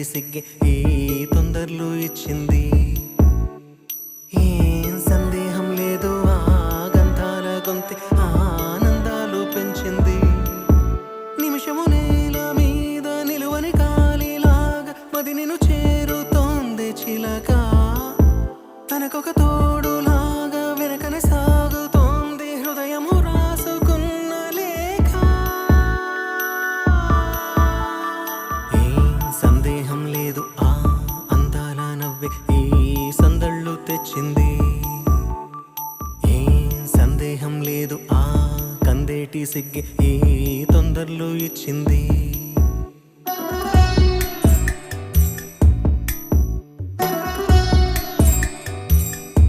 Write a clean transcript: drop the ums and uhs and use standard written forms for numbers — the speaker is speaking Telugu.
సిగ్గే ఈ తొందరలు ఇచ్చింది. ఏం సందేహం లేదు ఆ గంధాల గొంతె ఆనందాలు పెంచింది. నిమిషము నేల మీద నిలువని కాలిలాగా మది నిన్ను చేరుతోంది చిలక. తనకొక తోడులాగా వెనకనే సాగుతోంది హృదయము రాసుకున్న లేఖ. ఏం సందేహం లేదు ఆ అందాల నవ్వే ఈ సందళ్ళు తెచ్చింది. ఏం సందేహం లేదు ఆ కందేటి సిగ్గే ఈ తొందరలు ఇచ్చింది.